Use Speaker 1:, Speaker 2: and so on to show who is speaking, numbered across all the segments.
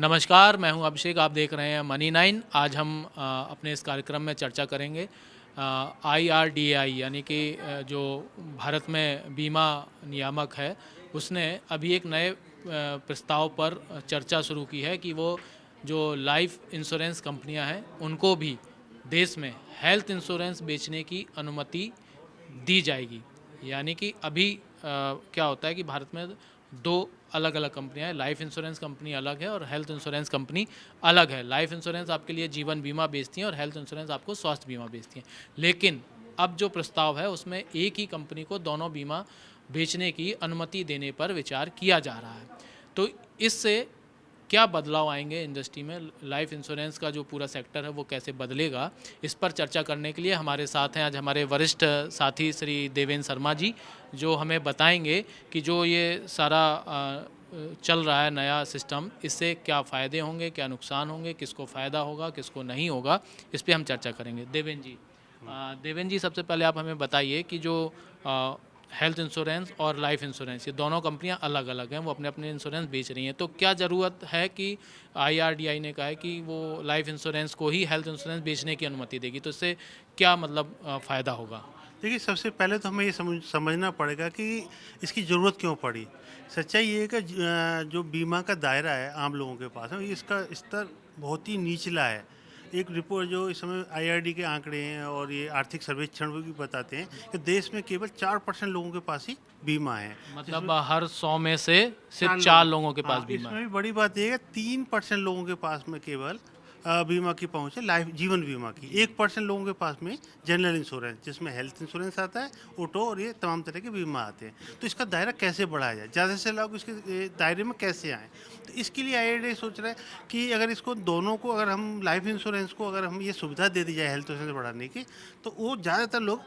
Speaker 1: नमस्कार, मैं हूं अभिषेक। आप देख रहे हैं मनी 9। आज हम अपने इस कार्यक्रम में चर्चा करेंगे IRDAI यानी कि जो भारत में बीमा नियामक है, उसने अभी एक नए प्रस्ताव पर चर्चा शुरू की है कि वो जो लाइफ इंश्योरेंस कंपनियां हैं, उनको भी देश में हेल्थ इंश्योरेंस बेचने की अनुमति दी जाएगी। यानी कि अभी क्या होता है कि भारत में दो अलग अलग कंपनियां हैं। लाइफ इंश्योरेंस कंपनी अलग है और हेल्थ इंश्योरेंस कंपनी अलग है। लाइफ इंश्योरेंस आपके लिए जीवन बीमा बेचती हैं और हेल्थ इंश्योरेंस आपको स्वास्थ्य बीमा बेचती हैं। लेकिन अब जो प्रस्ताव है उसमें एक ही कंपनी को दोनों बीमा बेचने की अनुमति देने पर विचार किया जा रहा है। तो इससे क्या बदलाव आएंगे इंडस्ट्री में, लाइफ इंश्योरेंस का जो पूरा सेक्टर है वो कैसे बदलेगा, इस पर चर्चा करने के लिए हमारे साथ हैं आज हमारे वरिष्ठ साथी श्री देवेंद्र शर्मा जी, जो हमें बताएंगे कि जो ये सारा चल रहा है नया सिस्टम, इससे क्या फ़ायदे होंगे, क्या नुकसान होंगे, किसको फ़ायदा होगा, किसको नहीं होगा, इस पर हम चर्चा करेंगे। देवेंद्र जी, सबसे पहले आप हमें बताइए कि जो हेल्थ इंश्योरेंस और लाइफ इंश्योरेंस, ये दोनों कंपनियां अलग अलग हैं, वो अपने अपने इंश्योरेंस बेच रही हैं। तो क्या ज़रूरत है कि IRDAI ने कहा है कि वो लाइफ इंश्योरेंस को ही हेल्थ इंश्योरेंस बेचने की अनुमति देगी, तो इससे क्या मतलब फ़ायदा होगा?
Speaker 2: देखिए, सबसे पहले तो हमें ये समझना पड़ेगा कि इसकी ज़रूरत क्यों पड़ी। सच्चाई ये है कि जो बीमा का दायरा है आम लोगों के पास है, इसका स्तर बहुत ही निचला है। एक रिपोर्ट जो इस समय IRD के आंकड़े हैं और ये आर्थिक सर्वेक्षण भी बताते हैं कि देश में केवल 4% लोगों के पास ही बीमा है।
Speaker 1: मतलब हर 100 में से सिर्फ 4
Speaker 2: 4
Speaker 1: लोगों के पास
Speaker 2: हाँ,
Speaker 1: बीमा
Speaker 2: इसमें
Speaker 1: है।
Speaker 2: भी बड़ी बात ये है 3% लोगों के पास में केवल बीमा की पहुंच है, लाइफ जीवन बीमा की। 1% लोगों के पास में जनरल इंश्योरेंस, जिसमें हेल्थ इंश्योरेंस आता है, ऑटो और ये तमाम तरह के बीमा आते हैं। तो इसका दायरा कैसे बढ़ाया जाए, ज़्यादा से लोग इसके दायरे में कैसे आएँ? तो इसके लिए IRDAI सोच रहा है कि अगर इसको दोनों को, अगर हम लाइफ इंश्योरेंस को अगर हम ये सुविधा दे दी जाए हेल्थ इंश्योरेंस बढ़ाने की, तो वो ज़्यादातर लोग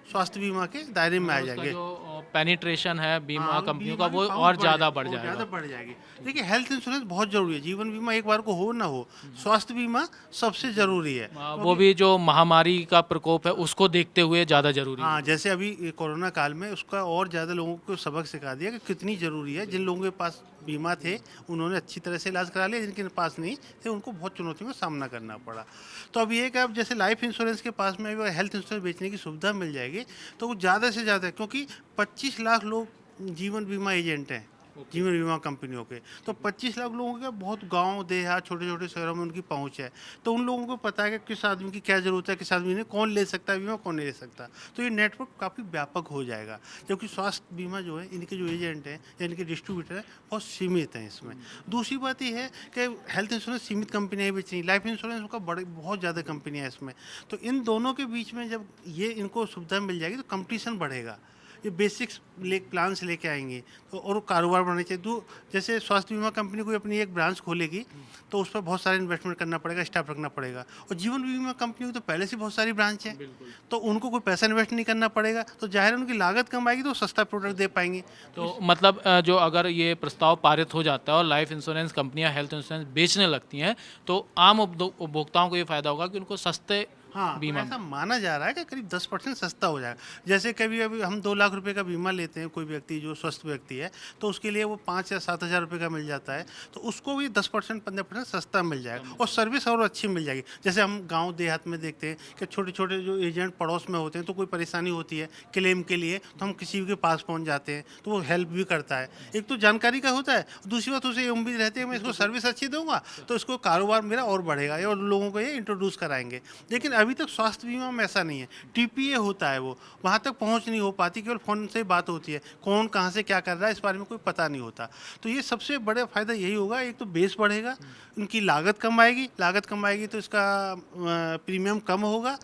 Speaker 2: स्वास्थ्य बीमा के दायरे में आ
Speaker 1: मतलब उसका
Speaker 2: जाएंगे।
Speaker 1: जो पेनिट्रेशन है बीमा
Speaker 2: हाँ,
Speaker 1: कंपनियों का,
Speaker 2: बीमा की
Speaker 1: वो
Speaker 2: पहुँच
Speaker 1: और ज़्यादा बढ़
Speaker 2: बहुत ज़्यादा
Speaker 1: जाएगा।
Speaker 2: बढ़ जाएगी। देखिए, हेल्थ इंश्योरेंस बहुत ज़रूरी है, जीवन बीमा एक बार को हो ना हो, स्वास्थ्य बीमा सबसे ज़रूरी है।
Speaker 1: वो
Speaker 2: क्योंकि
Speaker 1: भी जो महामारी का प्रकोप है उसको देखते हुए ज़्यादा ज़रूरी
Speaker 2: हाँ,
Speaker 1: होगी।
Speaker 2: जैसे अभी ये कोरोना काल में उसका और ज़्यादा लोगों को सबक सिखा दिया कि कितनी ज़रूरी है। जिन लोगों के पास बीमा थे, उन्होंने अच्छी तरह से इलाज करा लिया, जिनके पास नहीं थे, उनको बहुत चुनौतियों का सामना करना पड़ा। तो अब ये है कि अब जैसे लाइफ इंश्योरेंस के पास में अगर हेल्थ इंश्योरेंस बेचने की सुविधा मिल जाएगी, तो वो ज़्यादा से ज़्यादा, क्योंकि 25 लाख लोग जीवन बीमा एजेंट हैं,
Speaker 1: ओके।
Speaker 2: जीवन बीमा कंपनियों के। तो 25 लाख लोगों के बहुत गाँव देहात छोटे-छोटे शहरों में उनकी पहुँच है। तो उन लोगों को पता है कि किस आदमी की क्या ज़रूरत है, किस आदमी ने कौन ले सकता है बीमा, कौन नहीं ले सकता। तो ये नेटवर्क काफ़ी व्यापक हो जाएगा। जबकि स्वास्थ्य बीमा जो है, इनके जो एजेंट हैं या इनके डिस्ट्रीब्यूटर हैं, बहुत सीमित हैं इसमें। दूसरी बात ये है कि हेल्थ इंश्योरेंस सीमित कंपनियाँ ही बेच रही हैं, लाइफ इंश्योरेंस का बड़े बहुत ज़्यादा कंपनियाँ हैं इसमें। तो इन दोनों के बीच में जब ये इनको सुविधा मिल जाएगी, तो कॉम्पिटिशन बढ़ेगा। ये बेसिक्स प्लान्स लेके आएंगे, तो और कारोबार बढ़ना चाहिए। तो जैसे स्वास्थ्य बीमा कंपनी कोई अपनी एक ब्रांच खोलेगी, तो उस पर बहुत सारा इन्वेस्टमेंट करना पड़ेगा, स्टाफ रखना पड़ेगा। और जीवन बीमा कंपनी की तो पहले से बहुत सारी ब्रांच है,
Speaker 1: बिल्कुल।
Speaker 2: तो उनको कोई पैसा इन्वेस्ट नहीं करना पड़ेगा, तो जाहिर है उनकी लागत कम आएगी, तो सस्ता प्रोडक्ट दे पाएंगे।
Speaker 1: तो मतलब जो अगर ये प्रस्ताव पारित हो जाता है और लाइफ इंश्योरेंस कंपनियां हेल्थ इंश्योरेंस बेचने लगती हैं, तो आम उपभोक्ताओं को ये फ़ायदा होगा कि उनको सस्ते
Speaker 2: हाँ, तो
Speaker 1: बीमा
Speaker 2: ऐसा माना जा रहा है कि करीब 10% सस्ता हो जाएगा। जैसे कभी अभी हम 2 लाख रुपए का बीमा लेते हैं, कोई व्यक्ति जो स्वस्थ व्यक्ति है, तो उसके लिए वो 5 या 7 हज़ार रुपये का मिल जाता है, तो उसको भी 10% 15% सस्ता मिल जाएगा और सर्विस और अच्छी मिल जाएगी। जैसे हम गाँव देहात में देखते हैं कि छोटे-छोटे जो एजेंट पड़ोस में होते हैं, तो कोई परेशानी होती है क्लेम के लिए, तो हम किसी के पास पहुँच जाते हैं, तो वो हेल्प भी करता है। एक तो जानकारी का होता है, दूसरी बात उसे ये उम्मीद रहती है मैं इसको सर्विस अच्छी दूँगा, तो इसको कारोबार मेरा और बढ़ेगा और लोगों को ये इंट्रोड्यूस कराएँगे। लेकिन अभी तक स्वास्थ्य बीमा में ऐसा नहीं है। TPA होता है, वो वहाँ तक पहुँच नहीं हो पाती, केवल फ़ोन से बात होती है। कौन कहाँ से क्या कर रहा है, इस बारे में कोई पता नहीं होता। तो ये सबसे बड़ा फ़ायदा यही होगा, एक तो बेस बढ़ेगा, उनकी लागत कम आएगी तो इसका प्रीमियम कम होगा।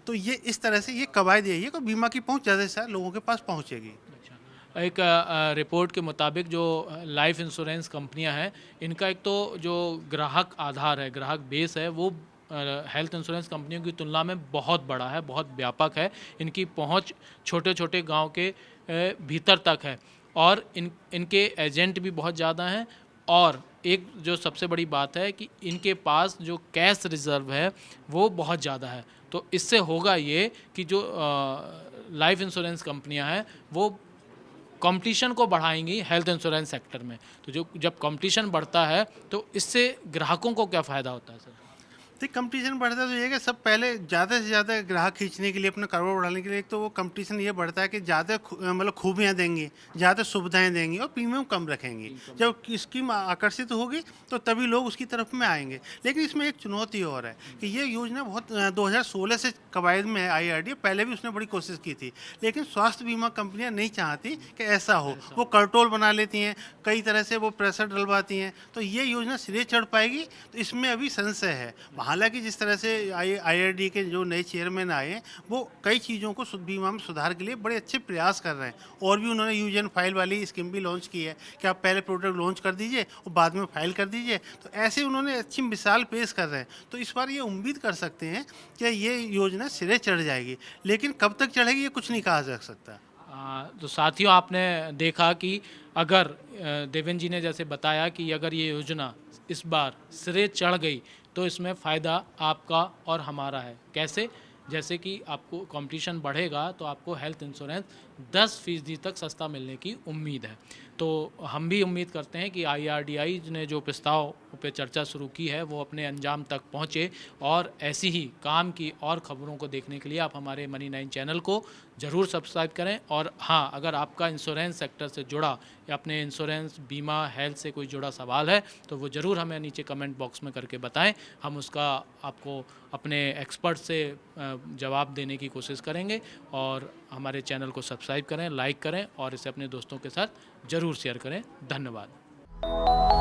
Speaker 2: तो ये इस तरह से ये कवायद यही है कि बीमा की पहुँच ज़्यादा से ज़्यादा लोगों के पास पहुँचेगी।
Speaker 1: अच्छा। एक रिपोर्ट के मुताबिक जो लाइफ इंश्योरेंस कंपनियां हैं, इनका एक तो जो ग्राहक आधार है, ग्राहक बेस है, वो हेल्थ इंश्योरेंस कंपनियों की तुलना में बहुत बड़ा है, बहुत व्यापक है। इनकी पहुंच छोटे छोटे गांव के भीतर तक है और इनके एजेंट भी बहुत ज़्यादा हैं। और एक जो सबसे बड़ी बात है कि इनके पास जो कैश रिज़र्व है वो बहुत ज़्यादा है। तो इससे होगा ये कि जो लाइफ इंश्योरेंस कंपनियां हैं वो कंपटीशन को बढ़ाएंगी हेल्थ इंश्योरेंस सेक्टर में। तो जो जब कंपटीशन बढ़ता है तो इससे ग्राहकों को क्या फ़ायदा होता है सर?
Speaker 2: तो कंपटीशन बढ़ता है तो ये है कि सब पहले ज़्यादा से ज़्यादा ग्राहक खींचने के लिए, अपना कारोबार बढ़ाने के लिए, एक तो वो कंपटीशन ये बढ़ता है कि ज़्यादा मतलब खूबियाँ देंगी, ज़्यादा सुविधाएं देंगी और प्रीमियम कम रखेंगी। जब स्कीम आकर्षित होगी तो तभी लोग उसकी तरफ में आएंगे। लेकिन इसमें एक चुनौती और है कि ये योजना बहुत 2016 से कवायद में है IRDA, पहले भी उसने बड़ी कोशिश की थी, लेकिन स्वास्थ्य बीमा कंपनियाँ नहीं चाहती कि ऐसा हो। वो कंट्रोल बना लेती हैं, कई तरह से वो प्रेशर डलवाती हैं, तो ये योजना सिरे चढ़ पाएगी तो इसमें अभी संशय है। हालांकि जिस तरह से IRDA के जो नए चेयरमैन आए हैं, वो कई चीज़ों को बीमा में सुधार के लिए बड़े अच्छे प्रयास कर रहे हैं। और भी उन्होंने यूज एंड फाइल वाली स्कीम भी लॉन्च की है कि आप पहले प्रोडक्ट लॉन्च कर दीजिए और बाद में फाइल कर दीजिए। तो ऐसे उन्होंने अच्छी मिसाल पेश कर रहे हैं। तो इस बार ये उम्मीद कर सकते हैं कि ये योजना सिरे चढ़ जाएगी, लेकिन कब तक चढ़ेगी ये कुछ नहीं कहा जा सकता।
Speaker 1: तो साथियों, आपने देखा कि अगर देवेंद्र जी ने जैसे बताया कि अगर ये योजना इस बार सिरे चढ़ गई तो इसमें फ़ायदा आपका और हमारा है। कैसे? जैसे कि आपको कंपटीशन बढ़ेगा तो आपको हेल्थ इंश्योरेंस 10% तक सस्ता मिलने की उम्मीद है। तो हम भी उम्मीद करते हैं कि IRDAI ने जो प्रस्ताव पे चर्चा शुरू की है वो अपने अंजाम तक पहुँचे, और ऐसी ही काम की और ख़बरों को देखने के लिए आप हमारे मनी 9 चैनल को ज़रूर सब्सक्राइब करें। और हाँ, अगर आपका इंश्योरेंस सेक्टर से जुड़ा या अपने इंश्योरेंस, बीमा, हेल्थ से कोई जुड़ा सवाल है तो वो ज़रूर हमें नीचे कमेंट बॉक्स में करके बताएं। हम उसका आपको अपने एक्सपर्ट से जवाब देने की कोशिश करेंगे। और हमारे चैनल को सब्सक्राइब करें, लाइक करें और इसे अपने दोस्तों के साथ ज़रूर शेयर करें। धन्यवाद।